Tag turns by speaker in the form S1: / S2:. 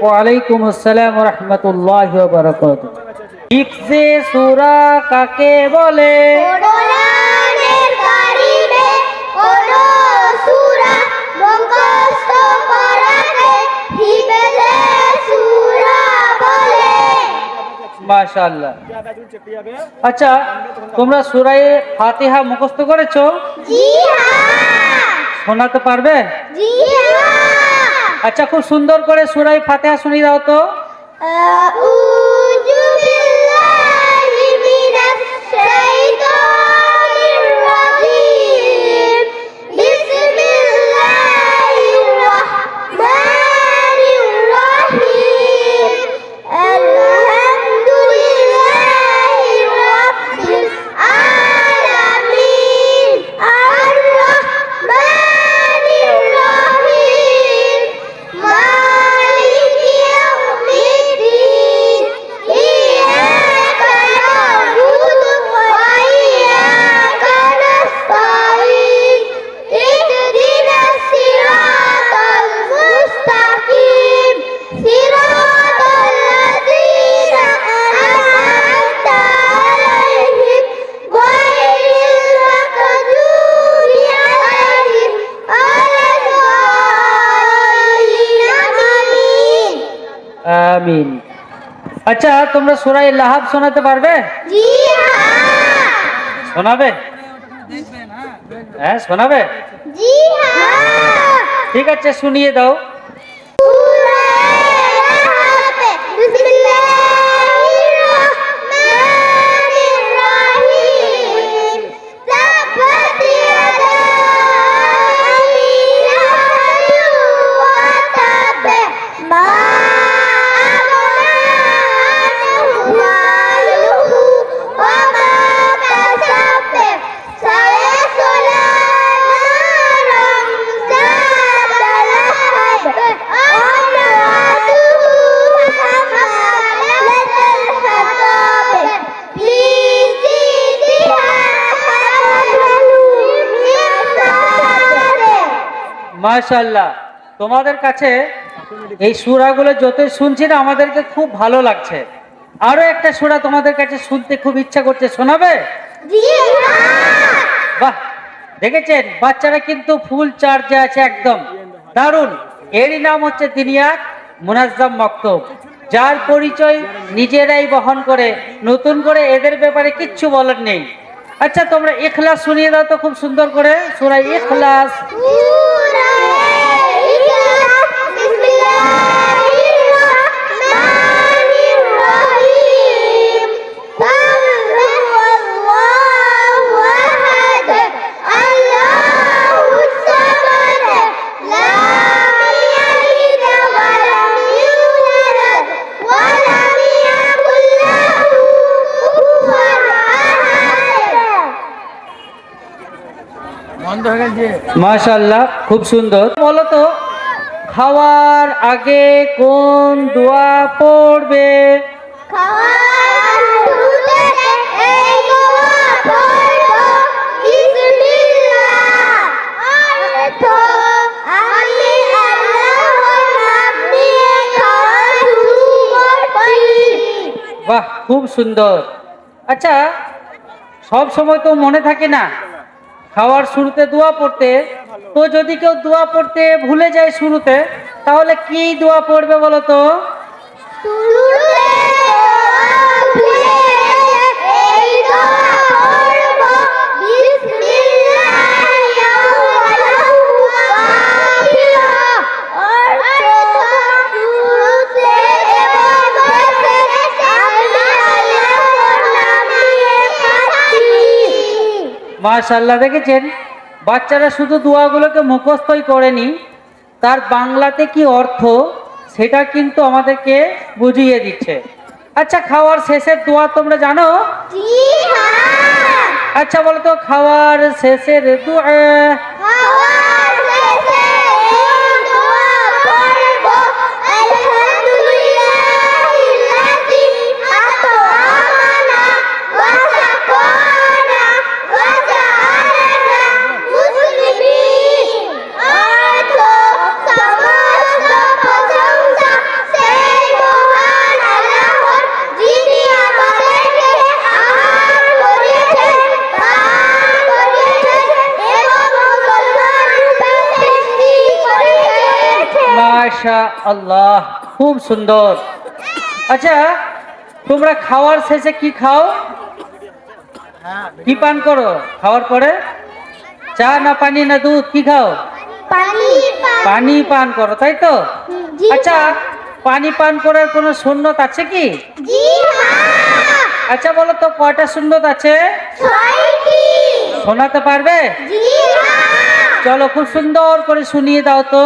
S1: ওয়ালাইকুম আসসালাম ওয়া রাহমাতুল্লাহি ওয়া বারাকাতুহু। হিফজে সূরা কাকে বলে?
S2: কোরআনের কারিমে কোন সূরা মুখস্থ করাকে হিফজে সূরা বলে।
S1: মাশাআল্লাহ। আচ্ছা, তোমরা সূরা ফাতিহা মুখস্থ করেছো?
S2: জি হ্যাঁ।
S1: শোনাতে পারবে?
S2: জি হ্যাঁ।
S1: আচ্ছা, খুব সুন্দর করে সূরা ফাতিহা শুনিয়ে দাও তো।
S2: আউযু বিল্লাহি মিনাশ শাইতানির রাজীম। বিসমিল্লাহির রাহমানির রাহিম। আলহামদুলিল্লাহি রাব্বিল আলামিন। আর রাহমানির রাহিম। মালিকি ইয়াউমিদ্দিন। ইয়্যাকা না'বুদু ওয়া ইয়্যাকা নাস্তাঈন। ইহদিনাস সিরাতাল মুস্তাকিম। সিরাতাল লাযীনা আন'আমতা আলাইহিম গায়রিল মাগদুবি আলাইহিম ওয়ালাদ-দাল্লিন। আমিন।
S1: আমিন। আচ্ছা, তোমরা সূরা লাহাব শোনাতে পারবে?
S2: জি হ্যাঁ।
S1: শোনাবে? হ্যাঁ, শোনাবে?
S2: জি হ্যাঁ।
S1: ঠিক আছে, শুনিয়ে দাও।
S2: সূরা লাহাব। বিসমিল্লাহির রাহমানির রাহিম। তাব্বাত ইয়াদা আবি লাহাবিন ওয়া তাব। মা আগনা আনহু মালুহু ওয়া মা কাসাব। সায়াসলা নারান যাতা লাহাব। আমরাতুহু হামালাতাল হাতাব। ফি জিদিহা হাবলুম মিন মাসাদ।
S1: মাশাআল্লাহ। তোমাদের কাছে এই সূরাগুলো যতই শুনছি না, আমাদেরকে খুব ভালো লাগছে। আরো একটা সূরা তোমাদের কাছে শুনতে খুব ইচ্ছা করছে, শোনাবে?
S2: জি হ্যাঁ।
S1: বাহ, দেখেছেন বাচ্চারা কিন্তু ফুল চার্জে আছে, একদম দারুণ। এরই নাম হচ্ছে দিনিয়াত মুনাজ্জাম মাকতুব, যার পরিচয় নিজেরাই বহন করে, নতুন করে এদের ব্যাপারে কিচ্ছু বলার নেই। আচ্ছা, তোমরা ইখলাস শুনিয়ে দাও তো খুব সুন্দর করে, সূরা ইখলাস।
S2: সূরা ইখলাস। বিসমিল্লাহির রাহমানির রাহিম। কুল হুয়াল্লাহু আহাদ। আল্লাহুস সামাদ। লাম ইয়ালিদ ওয়া লাম ইউলাদ ওয়া লাম ইয়াকুল লাহু কুফুয়ান আহাদ।
S1: মাশাআল্লাহ, খুব সুন্দর। বলো তো, খাওয়ার আগে কোন দোয়া পড়বে?
S2: খাওয়ার শুরুতে এই দোয়া পড়ব। বিসমিল্লাহ। অর্থ আমি আল্লাহর নাম নিয়ে খাওয়া শুরু করছি।
S1: বাহ, খুব সুন্দর। আচ্ছা, সব সময় তো মনে থাকে না খাওয়ার শুরুতে দোয়া পড়তে। তো যদি কেউ দোয়া পড়তে ভুলে যায় শুরুতে, তাহলে কি দোয়া পড়বে বলো তো?
S2: শুরুতে দোয়া ভুলে এই দোয়া পড়ব। বিসমিল্লাহি আউয়ালাহু ওয়া আখিরাহু। অর্থ শুরুতে এবং শেষে আমি আল্লাহর নাম নিয়ে খাচ্ছি।
S1: মাশাআল্লাহ, দেখেছেন বাচ্চারা শুধু দোয়াগুলোকে মুখস্থই করেনি, তার বাংলাতে কি অর্থ সেটা কিন্তু আমাদেরকে বুঝিয়ে দিচ্ছে। আচ্ছা, খাওয়ার শেষের দোয়া তোমরা জানো?
S2: জি হ্যাঁ।
S1: আচ্ছা, বলো তো খাওয়ার শেষের দোয়া।
S2: খাওয়ার শেষে এই দোয়া পড়ব। আলহামদুলিল্লাহিল্লাযী আত'আমানা ওয়া সাকানা ওয়া জাআলানা মুসলিমিন। অর্থ সমস্ত প্রশংসা
S1: মাশা আল্লাহ, খুব সুন্দর। আচ্ছা, তোমরা খাওয়ার শেষে কি খাও, কি পান করো খাওয়ার পরে? চা না পানি না দুধ, কি খাও?
S2: পানি
S1: পানি পান করো, তাই তো?
S2: জি
S1: আচ্ছা, পানি পান করার কোনো সুন্নত আছে কি?
S2: জি হ্যাঁ
S1: আচ্ছা বলো তো, কয়টা সুন্নত আছে?
S2: 6টি
S1: শোনাতে পারবে?
S2: জি হ্যাঁ
S1: চলো খুব সুন্দর করে শুনিয়ে দাও তো।